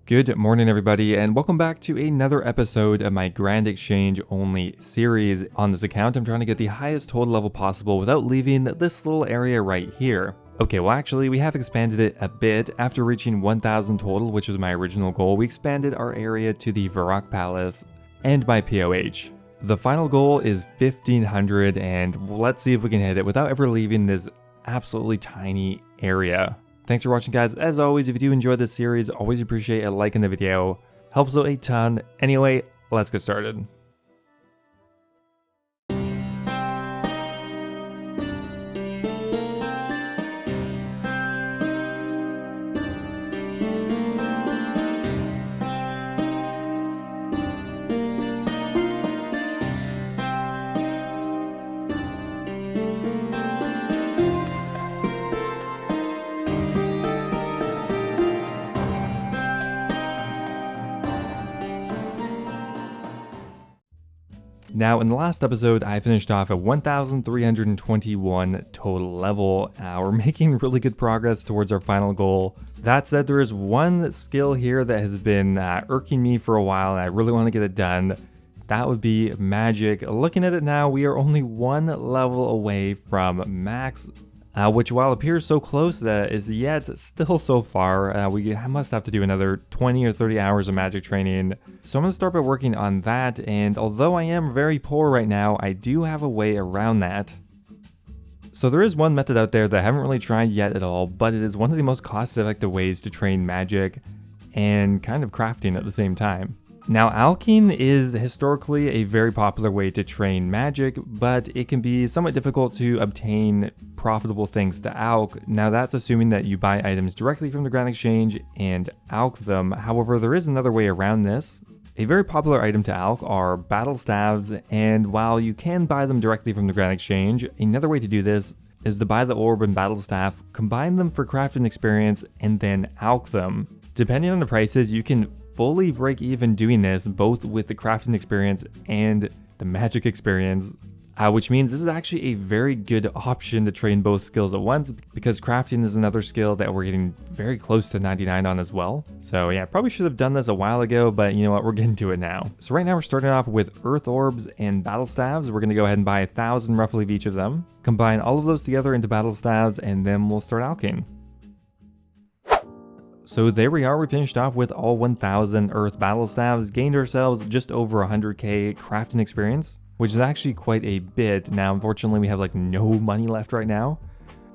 Good morning everybody, and welcome back to another episode of my Grand Exchange only series. On this account, I'm trying to get the highest total level possible without leaving this little area right here. Okay, well actually we have expanded it a bit. After reaching 1,000 total, which was my original goal, we expanded our area to the Varrock Palace and my POH. The final goal is 1,500, and let's see if we can hit it without ever leaving this absolutely tiny area. Thanks for watching, guys. As always, if you do enjoy this series, always appreciate a like in the video. Helps out a ton. Anyway, let's get started. Now, in the last episode, I finished off at 1,321 total level. We're making really good progress towards our final goal. That said, there is one skill here that has been irking me for a while, and I really want to get it done. That would be magic. Looking at it now, we are only one level away from max, which while appears so close, is yet still so far. We must have to do another 20 or 30 hours of magic training. So I'm going to start by working on that, and although I am very poor right now, I do have a way around that. So there is one method out there that I haven't really tried yet at all, but it is one of the most cost-effective ways to train magic and kind of crafting at the same time. Now, alching is historically a very popular way to train magic, but it can be somewhat difficult to obtain profitable things to alch. Now, that's assuming that you buy items directly from the Grand Exchange and alch them. However, there is another way around this. A very popular item to alch are battle staves, and while you can buy them directly from the Grand Exchange, another way to do this is to buy the orb and battle staff, combine them for crafting experience, and then alch them. Depending on the prices, you can fully break even doing this, both with the crafting experience and the magic experience, which means this is actually a very good option to train both skills at once, because crafting is another skill that we're getting very close to 99 on as well. So yeah, probably should have done this a while ago, but you know what, we're getting to it now. So right now we're starting off with earth orbs and battle staves. We're going to go ahead and buy 1,000 roughly of each of them, combine all of those together into battle staves, and then we'll start alching. So there we are, we finished off with all 1,000 earth battle staves, gained ourselves just over 100k crafting experience, which is actually quite a bit. Now, unfortunately, we have like no money left right now.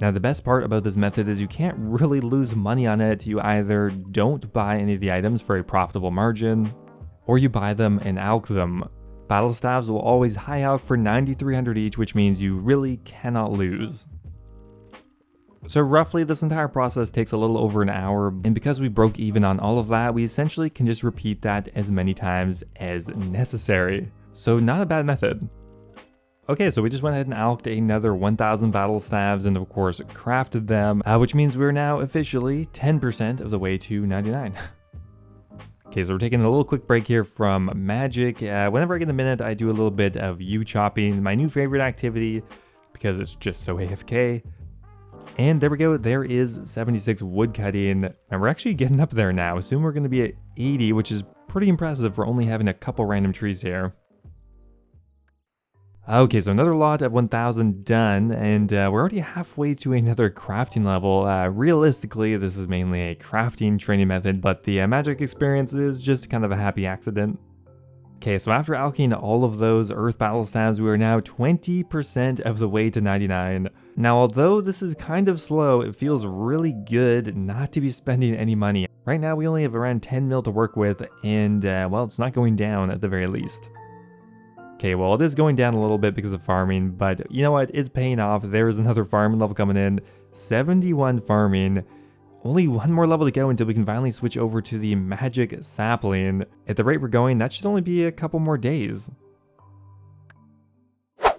Now, the best part about this method is you can't really lose money on it. You either don't buy any of the items for a profitable margin, or you buy them and alch them. Battle staves will always high alch for 9,300 each, which means you really cannot lose. So roughly this entire process takes a little over an hour, and because we broke even on all of that, we essentially can just repeat that as many times as necessary. So not a bad method. Okay, so we just went ahead and alched another 1,000 battle staves and of course crafted them, which means we're now officially 10% of the way to 99. Okay, so we're taking a little quick break here from magic. Whenever I get a minute, I do a little bit of yew chopping, my new favorite activity, because it's just so AFK. And there we go, there is 76 woodcutting, and we're actually getting up there now. Soon we're going to be at 80, which is pretty impressive for only having a couple random trees here. Okay, so another lot of 1,000 done, and we're already halfway to another crafting level. Realistically, this is mainly a crafting training method, but the magic experience is just kind of a happy accident. Okay, so after alching all of those earth battle staves, we are now 20% of the way to 99. Now, although this is kind of slow, it feels really good not to be spending any money. Right now, we only have around 10 mil to work with, and well, it's not going down at the very least. Okay, well, it is going down a little bit because of farming, but you know what? It's paying off. There is another farming level coming in. 71 farming. Only one more level to go until we can finally switch over to the magic sapling. At the rate we're going, that should only be a couple more days.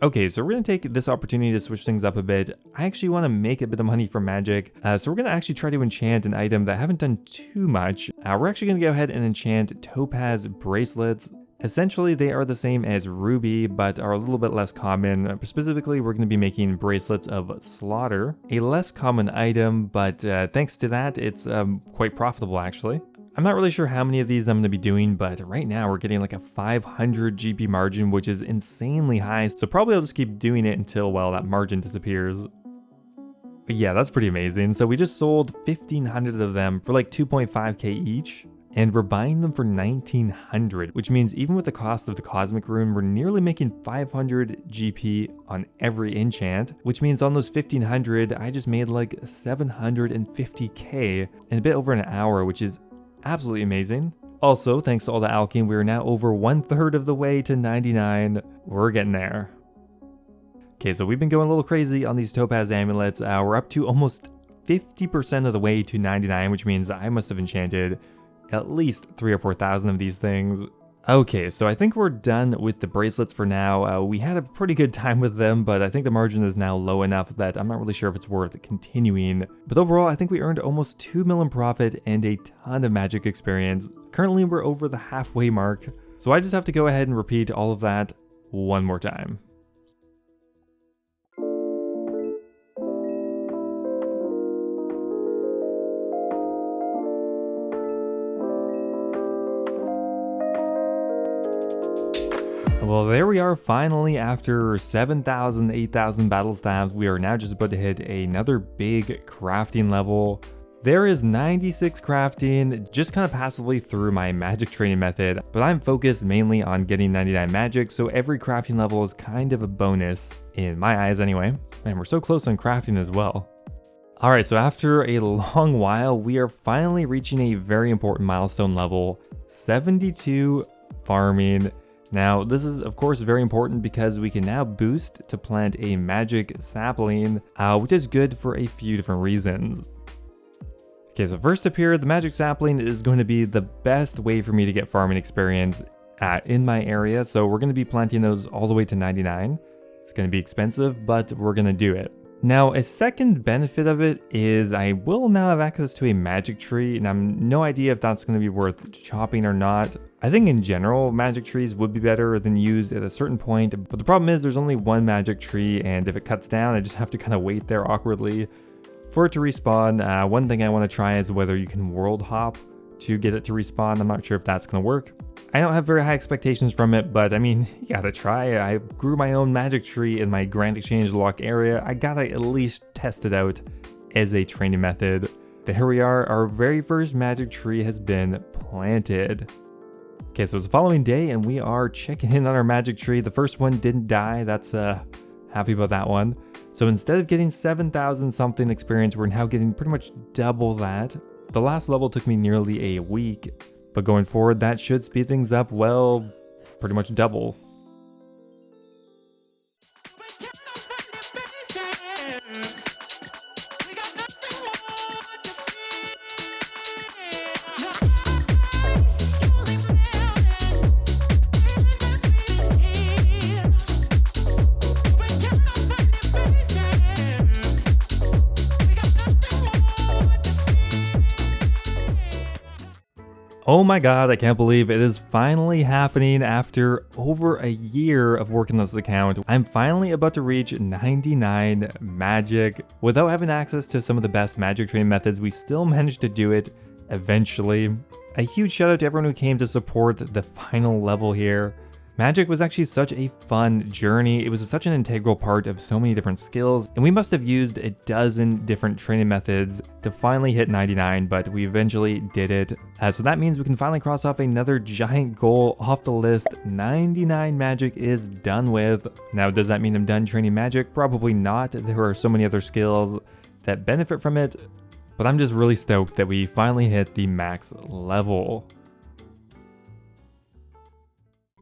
Okay, so we're going to take this opportunity to switch things up a bit. I actually want to make a bit of money from magic, so we're going to actually try to enchant an item that I haven't done too much. We're actually going to go ahead and enchant topaz bracelets. Essentially, they are the same as ruby, but are a little bit less common. Specifically, we're going to be making bracelets of slaughter, a less common item, but thanks to that, it's quite profitable actually. I'm not really sure how many of these I'm going to be doing, but right now we're getting like a 500 GP margin, which is insanely high. So probably I'll just keep doing it until, well, that margin disappears. But yeah, that's pretty amazing. So we just sold 1,500 of them for like 2.5k each. And we're buying them for 1,900, which means even with the cost of the Cosmic Rune, we're nearly making 500 GP on every enchant, which means on those 1,500, I just made like 750k in a bit over an hour, which is absolutely amazing. Also, thanks to all the alchemy, we're now over 1/3 of the way to 99. We're getting there. Okay, so we've been going a little crazy on these topaz amulets. We're up to almost 50% of the way to 99, which means I must have enchanted at least 3,000 or 4,000 of these things. Okay, so I think we're done with the bracelets for now. We had a pretty good time with them, but I think the margin is now low enough that I'm not really sure if it's worth continuing. But overall, I think we earned almost 2 million profit and a ton of magic experience. Currently, we're over the halfway mark, so I just have to go ahead and repeat all of that one more time. Well, there we are finally. After 7,000, 8,000 battle staves, we are now just about to hit another big crafting level. There is 96 crafting, just kind of passively through my magic training method, but I'm focused mainly on getting 99 magic, so every crafting level is kind of a bonus, in my eyes anyway. Man, we're so close on crafting as well. Alright, so after a long while, we are finally reaching a very important milestone level, 72 farming. Now, this is of course very important because we can now boost to plant a magic sapling, which is good for a few different reasons. Okay, so first up here, the magic sapling is going to be the best way for me to get farming experience in my area, so we're going to be planting those all the way to 99. It's going to be expensive, but we're going to do it. Now, a second benefit of it is I will now have access to a magic tree, and I'm no idea if that's going to be worth chopping or not. I think in general, magic trees would be better than used at a certain point, but the problem is there's only one magic tree, and if it cuts down, I just have to kind of wait there awkwardly for it to respawn. One thing I want to try is whether you can world hop to get it to respawn. I'm not sure if that's going to work. I don't have very high expectations from it, but I mean, you gotta try. I grew my own magic tree in my Grand Exchange Lock area. I gotta at least test it out as a training method. There we are, our very first magic tree has been planted. Okay, so it's the following day and we are checking in on our magic tree. The first one didn't die, that's happy about that one. So instead of getting 7,000 something experience, we're now getting pretty much double that. The last level took me nearly a week. But going forward, that should speed things up, well, pretty much double. Oh my god, I can't believe it is finally happening after over a year of working on this account. I'm finally about to reach 99 magic. Without having access to some of the best magic training methods, we still managed to do it eventually. A huge shout out to everyone who came to support the final level here. Magic was actually such a fun journey. It was such an integral part of so many different skills, and we must have used a dozen different training methods to finally hit 99, but we eventually did it. So that means we can finally cross off another giant goal off the list. 99 magic is done with. Now, does that mean I'm done training magic? Probably not. There are so many other skills that benefit from it, but I'm just really stoked that we finally hit the max level.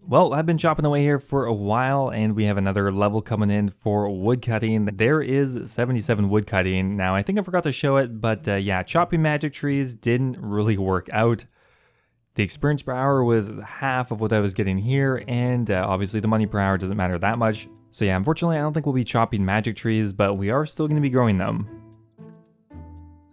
Well, I've been chopping away here for a while, and we have another level coming in for woodcutting. There is 77 woodcutting. Now, I think I forgot to show it, but yeah, chopping magic trees didn't really work out. The experience per hour was half of what I was getting here, and obviously the money per hour doesn't matter that much. So yeah, unfortunately, I don't think we'll be chopping magic trees, but we are still going to be growing them.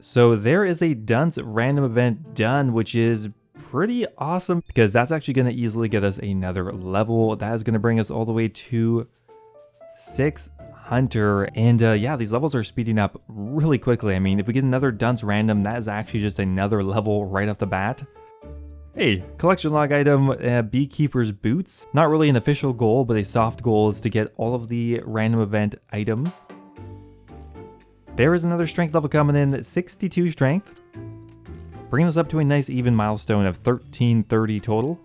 So there is a dunce random event done, which is pretty awesome because that's actually going to easily get us another level. That is going to bring us all the way to 6 hunter, and yeah, these levels are speeding up really quickly. I mean, if we get another dunce random, that is actually just another level right off the bat. Hey, collection log item, Beekeeper's Boots. Not really an official goal, but a soft goal is to get all of the random event items. There is another strength level coming in, 62 strength. Bringing us up to a nice even milestone of 1330 total.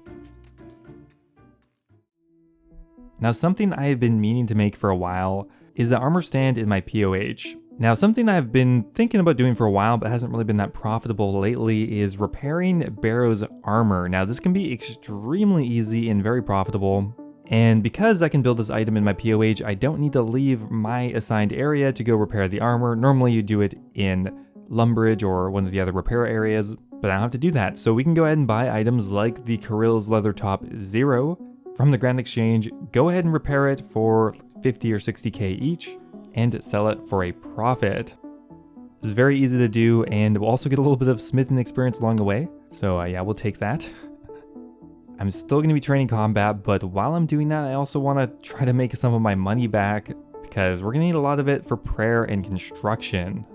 Now something I have been meaning to make for a while is an armor stand in my POH. Now something I've been thinking about doing for a while but hasn't really been that profitable lately is repairing Barrows armor. Now this can be extremely easy and very profitable, and because I can build this item in my POH, I don't need to leave my assigned area to go repair the armor. Normally you do it in Lumbridge or one of the other repair areas, but I don't have to do that. So we can go ahead and buy items like the Kirill's Leather Top 0 from the Grand Exchange, go ahead and repair it for 50 or 60k each, and sell it for a profit. It's very easy to do, and we'll also get a little bit of smithing experience along the way. So yeah, we'll take that. I'm still going to be training combat, but while I'm doing that, I also want to try to make some of my money back, because we're going to need a lot of it for prayer and construction.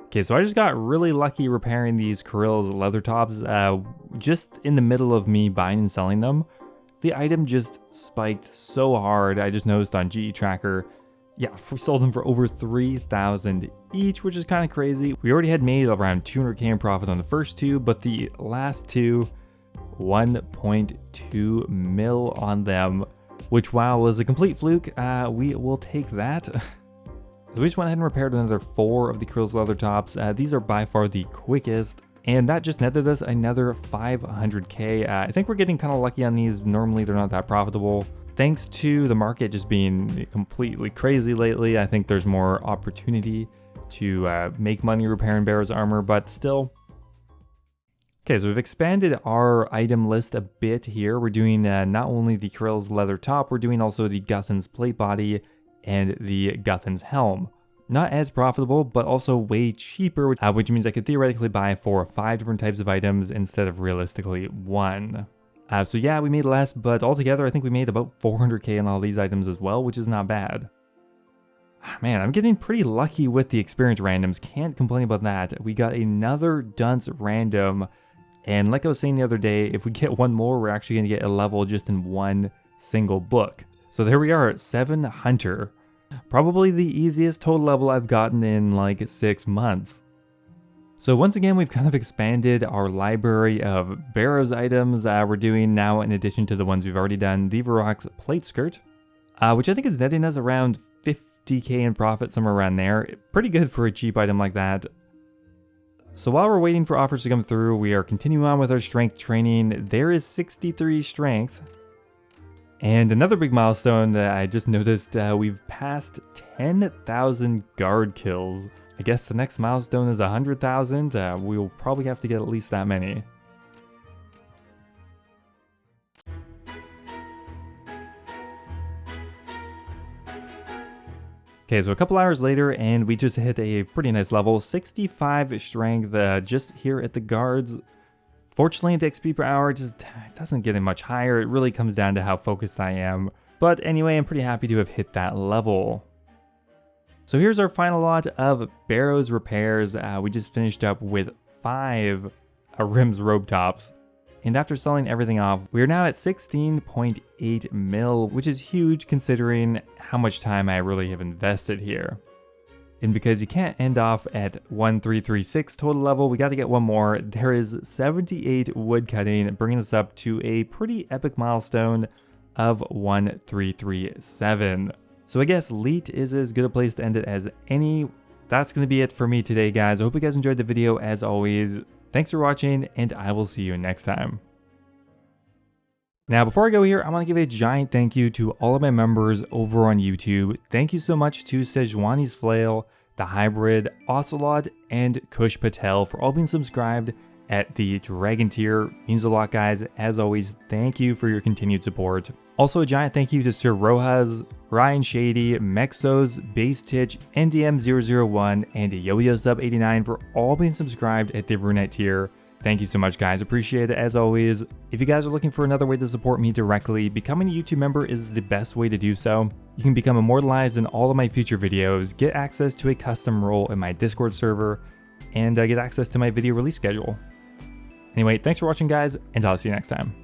Okay, so I just got really lucky repairing these Kirill's leather tops. Just in the middle of me buying and selling them, the item just spiked so hard. I just noticed on GE Tracker, yeah, we sold them for over 3,000 each, which is kind of crazy. We already had made around 200k in profit on the first two, but the last two, 1.2 mil on them, which while was a complete fluke, we will take that. So we just went ahead and repaired another 4 of the Kirill's leather tops. These are by far the quickest, and that just netted us another 500k. I think we're getting kind of lucky on these. Normally they're not that profitable. Thanks to the market just being completely crazy lately, I think there's more opportunity to make money repairing Barrows armor, but still. Okay, so we've expanded our item list a bit here. We're doing not only the Kirill's leather top, we're doing also the Guthan's plate body and the Guthan's helm. Not as profitable, but also way cheaper, which means I could theoretically buy 4 or 5 different types of items instead of realistically 1. So yeah, we made less, but altogether I think we made about 400k on all these items as well, which is not bad. Man, I'm getting pretty lucky with the experience randoms, can't complain about that. We got another dunce random, and like I was saying the other day, if we get one more, we're actually going to get a level just in one single book. So there we are at 7 Hunter. Probably the easiest total level I've gotten in like 6 months. So once again, we've kind of expanded our library of Barrows items. We're doing now, in addition to the ones we've already done, the Varrock's plate skirt, which I think is netting us around 50k in profit, somewhere around there. Pretty good for a cheap item like that. So while we're waiting for offers to come through, we are continuing on with our strength training. There is 63 strength. And another big milestone that I just noticed, we've passed 10,000 guard kills. I guess the next milestone is 100,000. We'll probably have to get at least that many. Okay, so a couple hours later, and we just hit a pretty nice level, 65 strength just here at the guards. Fortunately, the XP per hour just doesn't get it much higher. It really comes down to how focused I am. But anyway, I'm pretty happy to have hit that level. So here's our final lot of Barrows repairs. We just finished up with 5 Rim's robe tops. And after selling everything off, we are now at 16.8 mil, which is huge considering how much time I really have invested here. And because you can't end off at 1336 total level, we got to get one more. There is 78 woodcutting, bringing us up to a pretty epic milestone of 1337. So I guess Leet is as good a place to end it as any. That's going to be it for me today, guys. I hope you guys enjoyed the video as always. Thanks for watching, and I will see you next time. Now, before I go here, I want to give a giant thank you to all of my members over on YouTube. Thank you so much to Sejuani's Flail, The Hybrid, Ocelot, and Kush Patel for all being subscribed at the Dragon tier. Means a lot, guys. As always, thank you for your continued support. Also, a giant thank you to Sir Rojas, Ryan Shady, Mexos, Base Titch, NDM001, and YoYoSub89 for all being subscribed at the Brunette tier. Thank you so much, guys. Appreciate it as always. If you guys are looking for another way to support me directly, becoming a YouTube member is the best way to do so. You can become immortalized in all of my future videos, get access to a custom role in my Discord server, and get access to my video release schedule. Anyway, thanks for watching guys, and I'll see you next time.